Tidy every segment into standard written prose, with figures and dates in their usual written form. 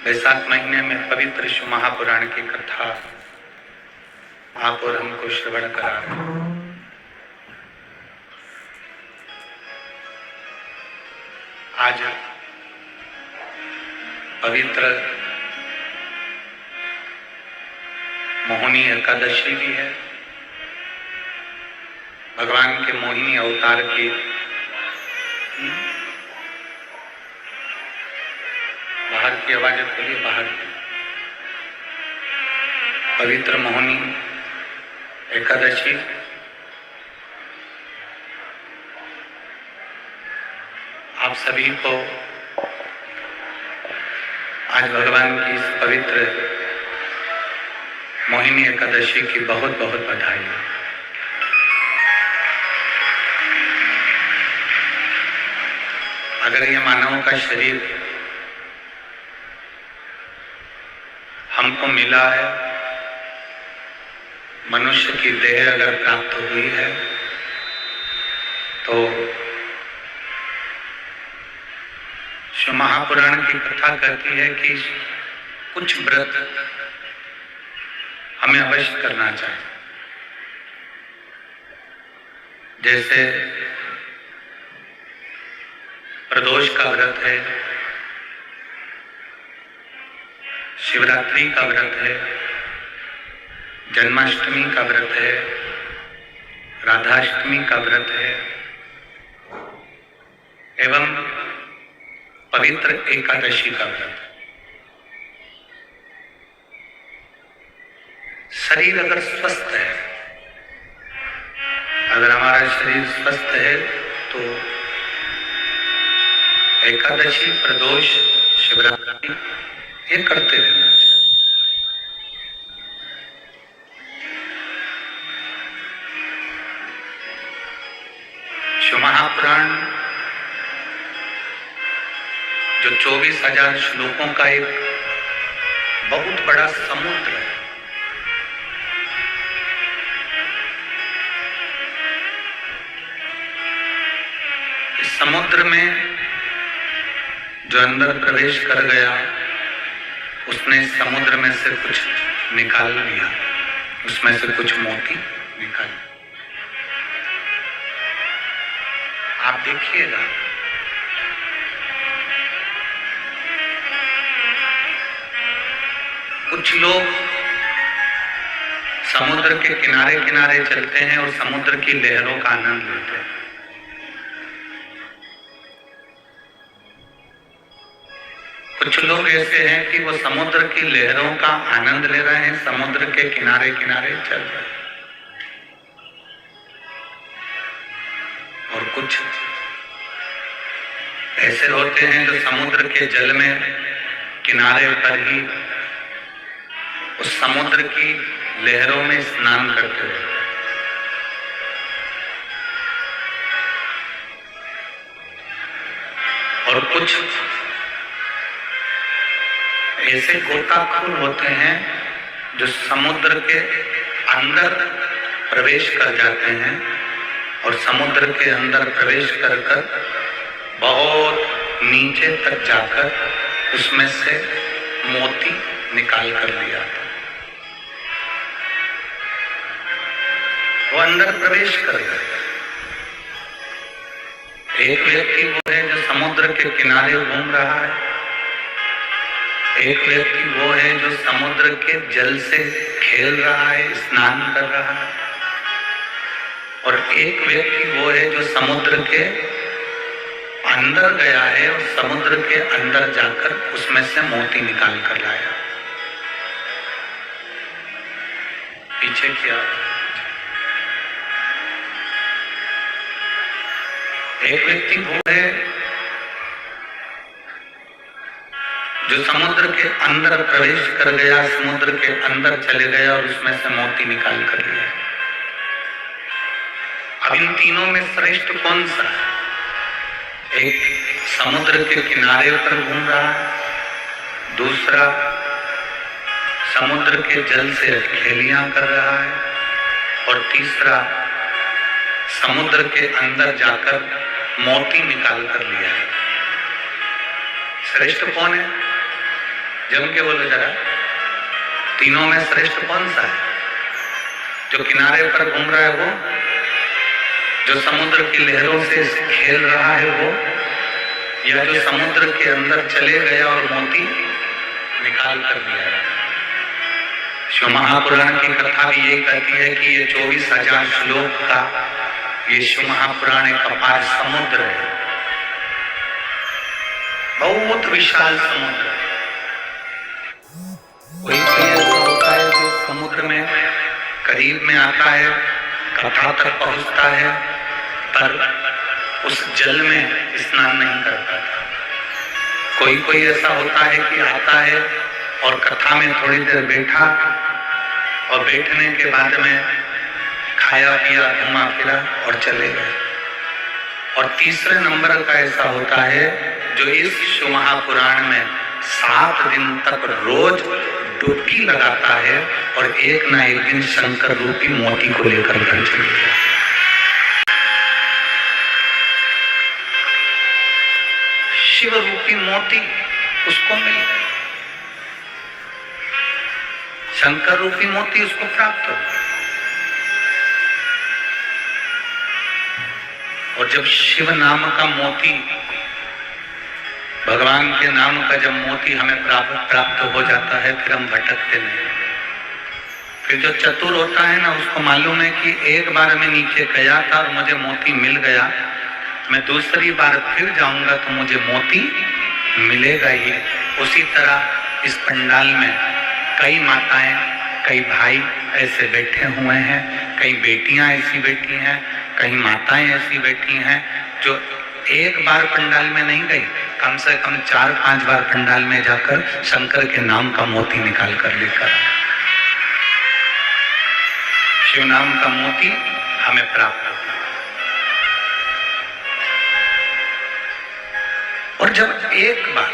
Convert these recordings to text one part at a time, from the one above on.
वैशाख महीने में पवित्र शिव महापुराण की कथा आप और हमको श्रवण करा रहे हैं। आज पवित्र मोहिनी एकादशी भी है। भगवान के मोहिनी अवतार की बाहर की आवाज खोलिए, बाहर की पवित्र मोहिनी एकादशी आप सभी को आज भगवान की इस पवित्र मोहिनी एकादशी की बहुत बहुत बधाई। अगर ये मानव का शरीर हमको मिला है, मनुष्य की देह अगर प्राप्त हुई है, तो शिव महापुराण की कथा कहती है कि कुछ व्रत हमें अवश्य करना चाहिए। जैसे प्रदोष का व्रत है, शिवरात्रि का व्रत है, जन्माष्टमी का व्रत है, राधाष्टमी का व्रत है एवं पवित्र एकादशी का व्रत। शरीर अगर स्वस्थ है, अगर हमारा शरीर स्वस्थ है तो एकादशी, प्रदोष, शिवरात्रि ये करते रहना चाहिए। शिव महापुराण जो 24,000 श्लोकों का एक बहुत बड़ा समुद्र है, इस समुद्र में जो अंदर प्रवेश कर गया उसने समुद्र में से कुछ निकाल लिया, उसमें से कुछ मोती निकाल। आप देखिएगा कुछ लोग समुद्र के किनारे किनारे चलते हैं और समुद्र की लहरों का आनंद लेते हैं। कुछ लोग ऐसे हैं कि वो समुद्र की लहरों का आनंद ले रहे हैं, समुद्र के किनारे किनारे चल रहे हैं। और कुछ ऐसे होते हैं जो समुद्र के जल में किनारे पर ही उस समुद्र की लहरों में स्नान करते हैं। और कुछ ऐसे गोताखोर होते हैं जो समुद्र के अंदर प्रवेश कर जाते हैं और समुद्र के अंदर प्रवेश कर कर बहुत नीचे तक जाकर उसमें से मोती निकाल कर लिया था। वो अंदर प्रवेश कर गए। एक व्यक्ति वो है जो समुद्र के किनारे घूम रहा है, एक व्यक्ति वो है जो समुद्र के जल से खेल रहा है, स्नान कर रहा है, और एक व्यक्ति वो है जो समुद्र के अंदर गया है और समुद्र के अंदर जाकर उसमें से मोती निकाल कर लाया। पीछे क्या? एक व्यक्ति वो है जो समुद्र के अंदर प्रवेश कर गया, समुद्र के अंदर चले गया और उसमें से मोती निकाल कर लिया। अब इन तीनों में श्रेष्ठ कौन सा है? एक समुद्र के किनारे पर घूम रहा है, दूसरा समुद्र के जल से खेलियां कर रहा है, और तीसरा समुद्र के अंदर जाकर मोती निकाल कर लिया है। श्रेष्ठ कौन है? जम के बोलो जरा, तीनों में श्रेष्ठ कौन सा है? जो किनारे पर घूम रहा है वो, जो समुद्र की लहरों से खेल रहा है वो, या जो समुद्र के अंदर चले गया और मोती निकाल कर दिया? शिव महापुराण की कथा भी यही कहती है कि ये 24,000 श्लोक का ये शिव महापुराण एक अपार समुद्र है, बहुत विशाल समुद्र है। कोई ऐसा होता है जो समुद्र में करीब में आता है, कथा तक पहुंचता है, पर उस जल में स्नान नहीं करता था। कोई ऐसा होता है कि आता है और कथा में थोड़ी देर बैठा और बैठने के बाद में खाया पिया, घुमा फिरा और चले गए। और तीसरे नंबर का ऐसा होता है जो इस शिव महापुराण में 7 दिन तक रोज डुबकी लगाता है और एक ना एक दिन शंकर रूपी मोती को लेकर कर चलेगा। शिव रूपी मोती उसको मिले, शंकर रूपी मोती उसको प्राप्त हो। और जब शिव नाम का मोती, भगवान के नाम का जब मोती हमें प्राप्त हो जाता है, फिर हम भटकते नहीं। फिर जो चतुर होता है ना, उसको मालूम है कि एक बार मैं नीचे गया था और मुझे मोती मिल गया, मैं दूसरी बार फिर जाऊंगा तो मुझे मोती मिलेगा ही। उसी तरह इस पंडाल में कई माताएं, कई भाई ऐसे बैठे हुए हैं, कई बेटियां ऐसी बैठी हैं, कई माताएं ऐसी बैठी हैं जो एक बार पंडाल में नहीं गई, कम से कम 4-5 बार पंडाल में जाकर शंकर के नाम का मोती निकाल कर लेकर। शिव नाम का मोती हमें प्राप्त होता। और जब एक बार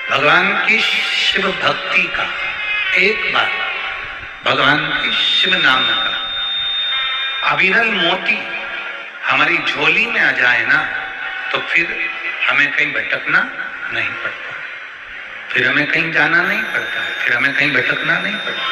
भगवान की शिव भक्ति का, एक बार भगवान की शिव नाम का अविरल मोती हमारी झोली में आ जाए ना, तो फिर हमें कहीं भटकना नहीं पड़ता, फिर हमें कहीं जाना नहीं पड़ता है, फिर हमें कहीं भटकना नहीं पड़ता।